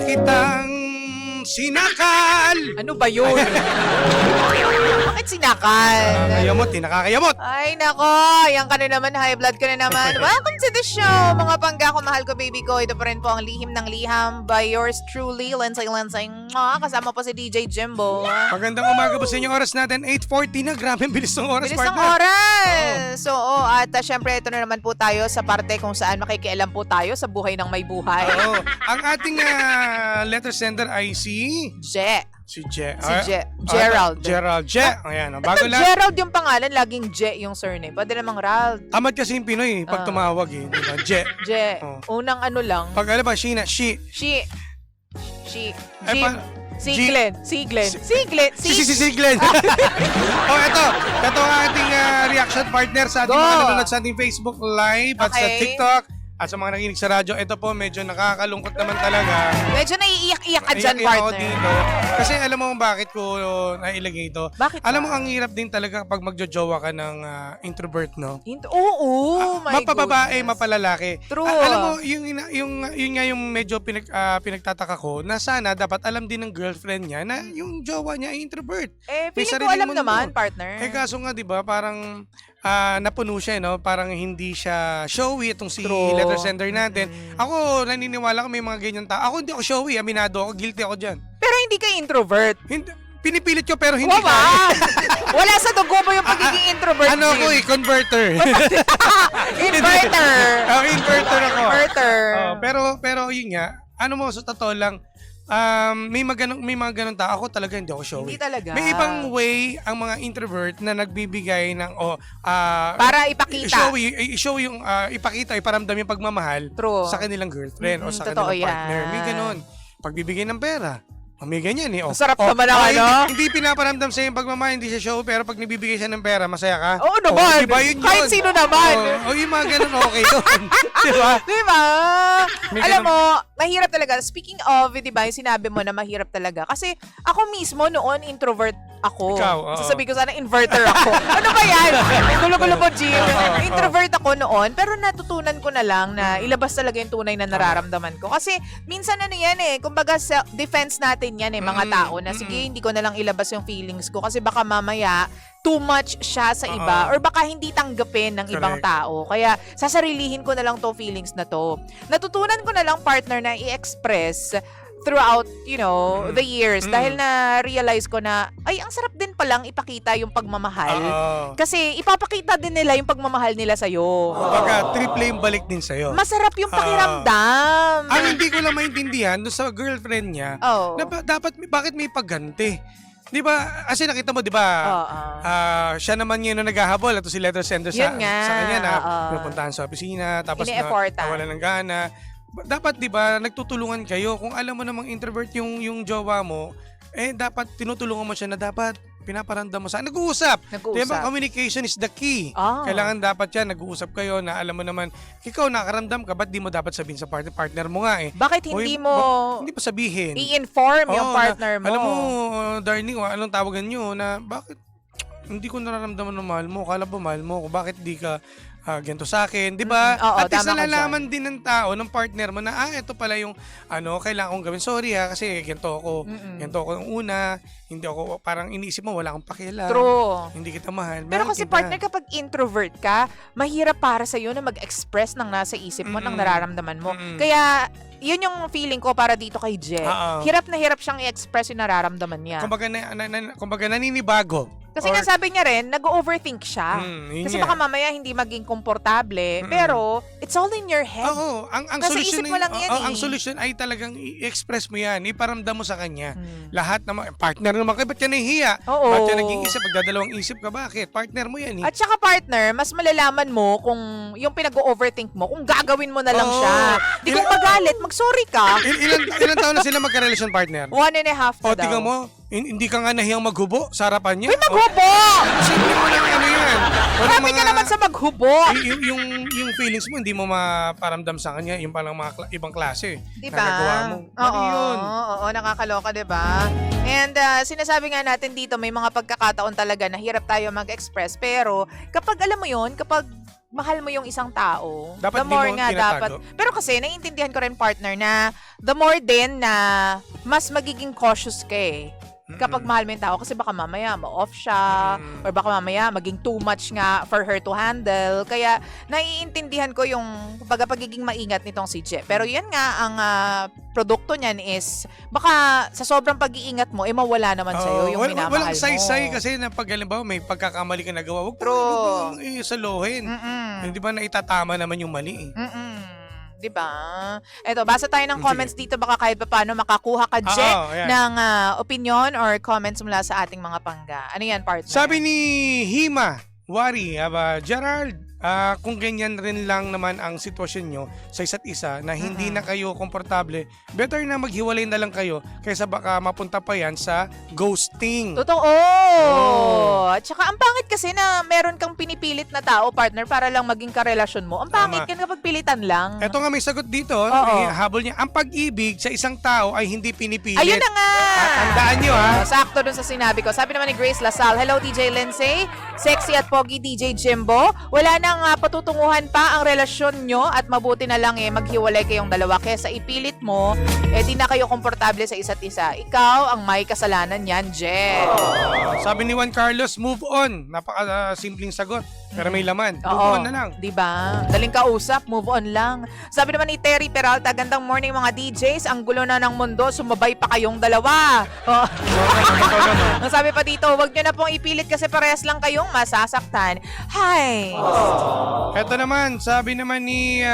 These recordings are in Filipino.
kitang sinakal. Ano ba yun? Bakit sinakal? Nakakayamot, nakakayamot. Ay, nako. Yan ka na naman. High blood ka na naman. Welcome to the show, mga pangga ko, mahal ko, baby ko. Ito pa rin po ang Lihim ng Liham by yours truly, Lensay. Kasama po si DJ Jimbo. Magandang umaga po sa inyong oras natin. 8:40 na. Grabe, bilis ng oras, Bilis ng partner. oras. So, at syempre, ito na naman po tayo sa parte kung saan makikialam po tayo sa buhay ng may buhay. Oo. Ang ating letter sender ay si Je. Gerald. Gerald. Je. Ayan. Bago Bago lang. Gerald yung pangalan, laging Je yung surname. Pwede namang Rald. Tamad kasi yung Pinoy pag tumawag eh. Diba? Je. Je. Oh. Unang ano lang. Pag alam ba, she. She. Ay, Siglen. Siglen. Si Glenn. Oh, ito ang ating reaction partner sa ating Go. mga nanonood sa ating Facebook Live at sa Okay. TikTok at sa mga nakikinig sa radyo. Ito po, medyo nakakalungkot naman talaga. Medyo naiiyak-iyak ka dyan, Naiiyak ako partner. dito. Kasi alam mo kung bakit ko nailagay ito. Bakit Alam ba? mo, ang hirap din talaga kapag magjojowa ka ng introvert, no? Oo, my Mapababae, goodness. mapalalaki. True. Alam mo, yun nga yung medyo pinagtataka ko na sana dapat alam din ng girlfriend niya na yung jowa niya ay introvert. Eh, May feeling ko sariling alam mundo. naman, partner. Eh kaso nga 'di ba, parang napuno siya, no? Parang hindi siya showy itong si True. letter sender natin. Ako naniniwala ko may mga ganyan tao. Ako hindi ako showy, aminado ako, guilty ako diyan. Pero hindi ka introvert. Hindi, pinipilit ko pero hindi Wala. kaya. Wala sa dugo mo yung pagiging introvert. Ano ako Jim. converter. Inverter. Inverter ako. Inverter. Pero yun nga, ano mo, sa totoo lang, may mga ganun tao. Ako talaga hindi ako showy. Hindi talaga. May ibang way ang mga introvert na nagbibigay ng Para ipakita. show yung ipakita, iparamdam yung pagmamahal True. sa kanilang girlfriend o sa Totoo kanilang partner. yan. May ganun. Pagbibigay ng pera. May ganyan eh. Sarap naman ang ano. Hindi pinaparamdam sa yung pagmamahal, hindi siya show, pero pag nagbibigay siya ng pera, masaya ka. Oo naman. Diba yun? Kahit sino naman. Yung mga ganun, okay yun. Diba? Diba? May Alam ganun- mo, mahirap talaga. Speaking of, diba, yung sinabi mo na mahirap talaga. Kasi ako mismo noon, introvert ako. Ikaw, oo. Sasabihin ko sana, inverter ako. Ano ba yan? Gulo-gulo mo, Jim. Introvert ako noon, pero natutunan ko na lang na ilabas talaga yung tunay na nararamdaman ko. Kasi minsan ano yan eh, kumbaga self-defense natin yan eh, mga tao na sige, hindi ko na lang ilabas yung feelings ko kasi baka mamaya too much siya sa iba or baka hindi tanggapin ng ibang Correct. tao. Kaya sasarilihin ko na lang to feelings na to. Natutunan ko na lang, partner, na i-express throughout, the years. Dahil na-realize ko na, ay, ang sarap din palang ipakita yung pagmamahal. Oo. Kasi ipapakita din nila yung pagmamahal nila sa'yo. Kumbaga, triple yung balik din sa'yo. Masarap yung pakiramdam. Ang hindi ko lang maintindihan doon sa girlfriend niya, Oh. na dapat, bakit may pagganti? Di ba? Kasi nakita mo, di ba? Siya naman yun na naghahabol. Ito si letter sender sa Yun nga, kanya na oo. pinupuntahan sa opisina. Tapos Ine-effortan. nawala ng gana. Dapat, di ba, nagtutulungan kayo. Kung alam mo namang introvert yung jowa mo, dapat tinutulungan mo siya na dapat pinaparamdam mo sa nag-uusap. Diba, communication is the key. Kailangan dapat yan, nag-uusap kayo na alam mo naman, ikaw nakaramdam ka, ba't di mo dapat sabihin sa partner mo nga eh? Bakit hindi mo Hindi pa sabihin. i-inform yung Oo, partner mo? Alam mo, darling, anong tawagan nyo na bakit hindi ko nararamdaman na mahal mo? Kala ba mahal mo? Bakit di ka ganito sa akin? Di ba? Oo, At least tama ka nalalaman din ng tao, ng partner mo na, ito pala yung kailangan kong gawin. Sorry kasi ganito ako. Ganito ako yung una. Hindi ako, parang iniisip mo, wala akong pakialam. True. Hindi kita mahal. Pero Mahal kasi kita. partner, kapag introvert ka, mahirap para sa'yo na mag-express ng nasa isip mo, ng nararamdaman mo. Kaya, yun yung feeling ko para dito kay Je. Oo. Hirap na hirap siyang i-express yung nararamdaman niya. Kumbaga naninibago. Kasi nga sabi niya rin, nag-overthink siya. Yun Kasi nga. baka mamaya hindi maging komportable. Pero, it's all in your head. Oo, ang Nasa solusyon isip mo lang yan ang eh. solusyon ay talagang i-express mo yan, iparamdam mo sa kanya. Lahat naman, partner naman kayo, ba't ka nahihiya? Oo. Ba't ka naging isip, magdadalawang isip ka, bakit? Partner mo yan eh. At saka partner, mas malalaman mo kung yung pinag-overthink mo, kung gagawin mo na lang Oo. siya. Di kung magalit, mag-sorry ka. Ilan taon na sila magka-relasyon, partner? 1.5 na O, daw. tingnan mo, hindi ka nga nahiyang maghubo sa harapan niya. Uy, maghubo! Simple mo lang ano yan. Grabe ka naman sa maghubo. Yung feelings mo, hindi mo maparamdam sa kanya, yung palang mga ibang klase. Diba? Nagagawa mo. Mali yun. Oo, nakakaloka, diba? And sinasabi nga natin dito, may mga pagkakataon talaga na hirap tayo mag-express. Pero kapag alam mo yun, kapag mahal mo yung isang tao, Dapat the more di mo nga tinatago. dapat. Pero kasi, naiintindihan ko rin, partner, na the more din na mas magiging cautious ka eh. Kapag mahal mo yung tao, kasi baka mamaya ma-off siya, or baka mamaya maging too much nga for her to handle. Kaya naiintindihan ko yung pagiging maingat nitong si Je. Pero yan nga, ang produkto niyan is, baka sa sobrang pag-iingat mo, mawala naman sa'yo yung minamahal mo. Walang say-say kasi na pag halimbawa may pagkakamali ka nagawa, huwag mo isaluhin. Hindi ba na itatama naman yung mali eh. Diba? Eto, basa tayo ng comments dito. Baka kahit pa paano makakuha ka, Je, ng opinion or comments mula sa ating mga pangga. Ano yan, partner? Sabi ni Hima Wari, Gerald, kung ganyan rin lang naman ang sitwasyon nyo sa isa't isa na hindi na kayo komportable, better na maghiwalay na lang kayo kaysa baka mapunta pa yan sa ghosting. Totoo! At saka ang pangit kasi na meron kang pinipilit na tao, partner, para lang maging karelasyon mo. Ang pangit ka kapag pilitan lang. Eto nga may sagot dito, habol niya, ang pag-ibig sa isang tao ay hindi pinipilit. Ayun na nga! Tandaan nyo sakto dun sa sinabi ko. Sabi naman ni Grace Lasal, hello DJ Lindsay, sexy at pogi DJ Jimbo. Wala nang patutunguhan pa ang relasyon nyo at mabuti na lang maghiwalay kayong dalawa kesa ipilit mo, di na kayo komportable sa isa't isa. Ikaw ang may kasalanan yan, Je. Sabi ni Juan Carlos, move on. Napaka-simpleng sagot. Pero may laman. Move on na lang. Diba? Daling kausap, move on lang. Sabi naman ni Terry Peralta, gandang morning mga DJs. Ang gulo na ng mundo, sumabay pa kayong dalawa. Ang sabi pa dito, wag nyo na pong ipilit kasi parehas lang kayong masasaktan. Hi! Ito naman, sabi naman ni,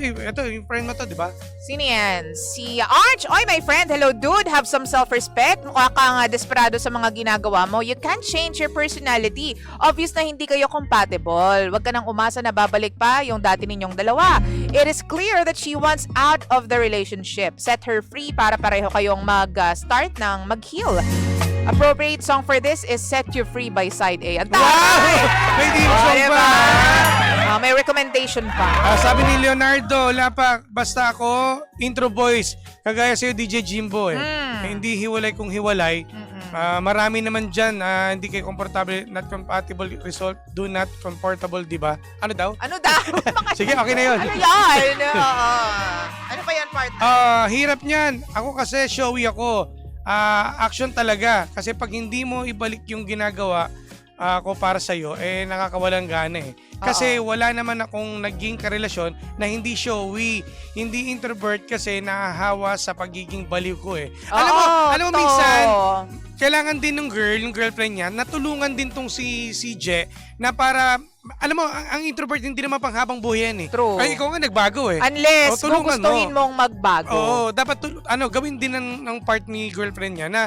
ito, yung friend mo to, di ba? Sino yan? Si Arch. Oy, my friend. Hello, dude. Have some self-respect. Mukha kang desperado sa mga ginagawa mo. You can't change your personality. Obvious na hindi kayo compatible. Huwag ka nang umasa na babalik pa yung dati ninyong dalawa. It is clear that she wants out of the relationship. Set her free para pareho kayong mag-start ng mag-heal. Appropriate song for this is Set You Free by Side A. Ang Wow! May theme song pa! May recommendation pa. Sabi ni Leonardo, basta ako, intro voice, kagaya sa'yo DJ Jimbo hindi hiwalay kung hiwalay. Marami naman dyan, hindi kayo comfortable, not compatible result, do not comfortable, di ba? Ano daw? Sige, okay na yun. Ano yan? Ano pa yan, partner? Hirap niyan. Ako kasi showy ako. Action talaga. Kasi pag hindi mo ibalik yung ginagawa ko para sa'yo, nakakawalang gana eh. Kasi wala naman akong naging karelasyon na hindi showy, hindi introvert kasi nahahawa sa pagiging baliw ko eh. Alam mo minsan, kailangan din ng yung girlfriend niya, natulungan din tong si Je na para, alam mo, ang introvert hindi naman panghabang buhay yan eh. True. Ay, ikaw nga nagbago eh. Unless gustuhin mong magbago. Oo, dapat gawin din ng part ni girlfriend niya na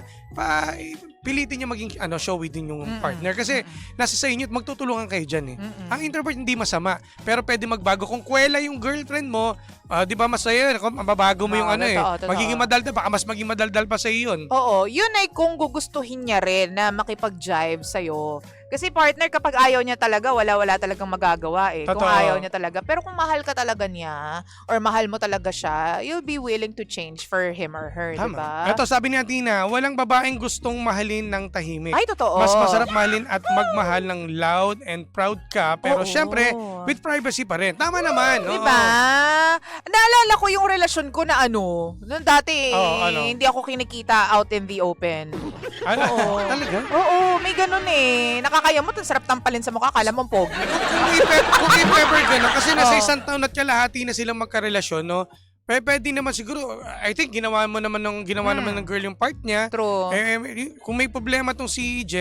pilitin niya maging showy din yung partner kasi nasa sa inyo at magtutulungan kayo diyan eh. Ang introvert hindi masama, pero pwede magbago kung kwela yung girlfriend mo, 'di ba masaya, mababago mo yung totoo. Magiging madaldal, baka mas maging madaldal pa sa iyo yun. Oo, yun ay kung gugustuhin niya rin na makipag-jive sa'yo. Kasi partner, kapag ayaw niya talaga, wala talagang magagawa eh. Totoo. Kung ayaw niya talaga. Pero kung mahal ka talaga niya, or mahal mo talaga siya, you'll be willing to change for him or her, di ba? Ito, sabi ni Atina, walang babaeng gustong mahalin ng tahimik. Ay, totoo. Mas masarap mahalin at magmahal ng loud and proud ka. Pero syempre, with privacy pa rin. Tama naman. Di ba? Naalala ko yung relasyon ko na noon dati, hindi ako kinikita out in the open. Talaga? Oo, may ganun eh. Nakakayamot, ang sarap tampalin sa mukha, kala mo pogi. Kung i-pepper gano'n, kasi nasa isang taon at kalahati na silang magkarelasyon, no? Pwede naman siguro, I think ginawa naman ng girl yung part niya. True. Kung may problema tong si Je,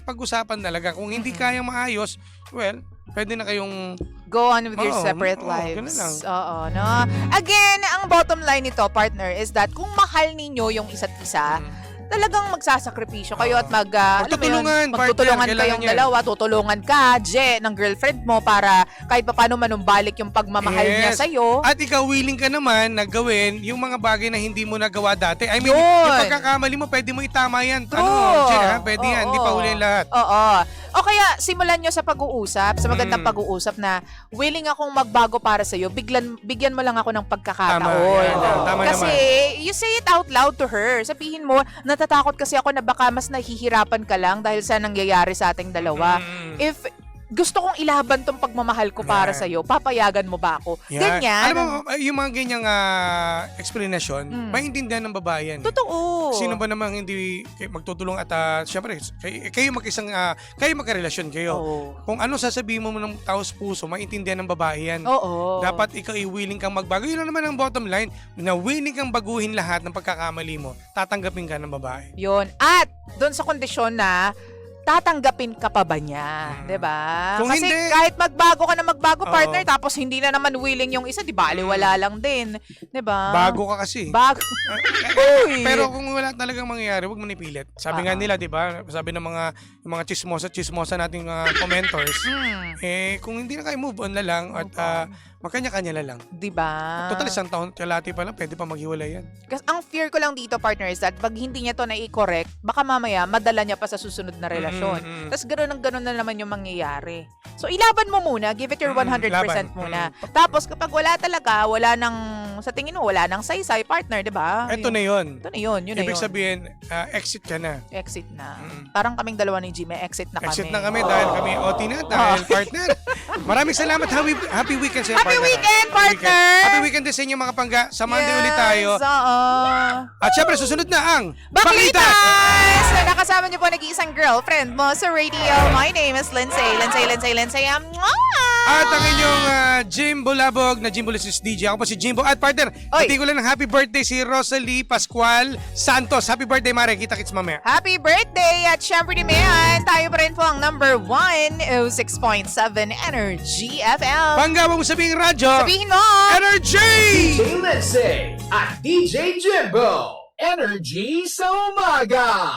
pag-usapan talaga. Kung hindi kayang maayos, well, pwede na kayong go on with your separate lives. Ganun lang. Oo, no? Again, ang bottom line nito, partner, is that kung mahal ninyo yung isa't isa, talagang magsasakripisyo kayo at magtutulungan kayong dalawa, tutulungan ka, Je, ng girlfriend mo para kahit paano manumbalik yung pagmamahal niya sa'yo. At ikaw willing ka naman na gawin yung mga bagay na hindi mo nagawa dati. I mean, yung pagkakamali mo, pwede mo itama yan. Je, pwede yan, hindi pa huli lahat. Oo. O kaya, simulan nyo sa pag-uusap, sa magandang pag-uusap na willing akong magbago para sa'yo, bigyan mo lang ako ng pagkakataon. Tama kasi, naman. you say it out loud to her. Sabihin mo, natatakot kasi ako na baka mas nahihirapan ka lang dahil sa nangyayari sa ating dalawa. If gusto kong ilaban tong pagmamahal ko para Yan. sa'yo. Papayagan mo ba ako? Yan. Ganyan. Alam mo, yung mga ganyang explanation, maintindihan ng babae yan. Totoo. Sino ba namang hindi magtutulong at syempre, kayo kayo magkarelasyon kayo. Oo. Kung ano sasabihin mo ng taos puso, maintindihan ng babae yan. Oo. Dapat ikaw willing kang magbago. Yun lang naman ang bottom line, na willing kang baguhin lahat ng pagkakamali mo, tatanggapin ka ng babae. Yun. At doon sa kondisyon na tatanggapin ka pa ba niya? 'Di ba? Kung Kasi hindi- kahit magbago ka na magbago, Oo. partner, tapos hindi na naman willing yung isa, di bali wala lang din. 'Di ba? Bago ka kasi. Bago. Uy. Pero kung wala talagang mangyayari, huwag mo nipilit. Sabi nga Oo. nila, 'di ba? Sabi ng mga chismosa nating commenters, kung hindi na kayo move on na lang at makanya-kanya na lang. Di ba? Total isang taon kalati pa lang, pwede pa maghiwalay yan. Kasi ang fear ko lang dito, partner, is that pag hindi niya to na-correct, baka mamaya madala niya pa sa susunod na relasyon. Tapos gano'n na naman yung mangyayari. So ilaban mo muna, give it your 100% laban. muna. Tapos kapag wala talaga, wala nang, sa tingin mo, wala nang saysay, partner, di ba? Ito na yun. Ito na yun, yun na Ibig yun. sabihin, exit ka na. Exit na. Mm. Parang kaming dalawa ni Jimmy, exit na kami. Exit na kami dahil kami OT na, dahil partner. Maraming salamat. Happy weekend sa iyo, Happy partner. weekend, partner! Happy weekend din sa inyo, mga pangga. Sa Monday ulit tayo. Oo. At syempre, susunod na ang Baklitas! Na nakasama niyo po nag-iisang girlfriend mo sa radio. My name is Lindsay. At ang inyong Jimbo Labog na Jimbo Lisis DJ. Ako po si Jimbo. At partner, Oy. pati ko lang ng happy birthday si Rosalie Pascual Santos. Happy birthday, Mare. Kita-kits mamaya. Happy birthday! At syempre ni Mayan, tayo pa rin po ang number 106.7 Energy FM. Pangga mo sabihing radyo. Sabihin mo! Energy! DJ Lindsay at DJ Jimbo. Energy sa umaga.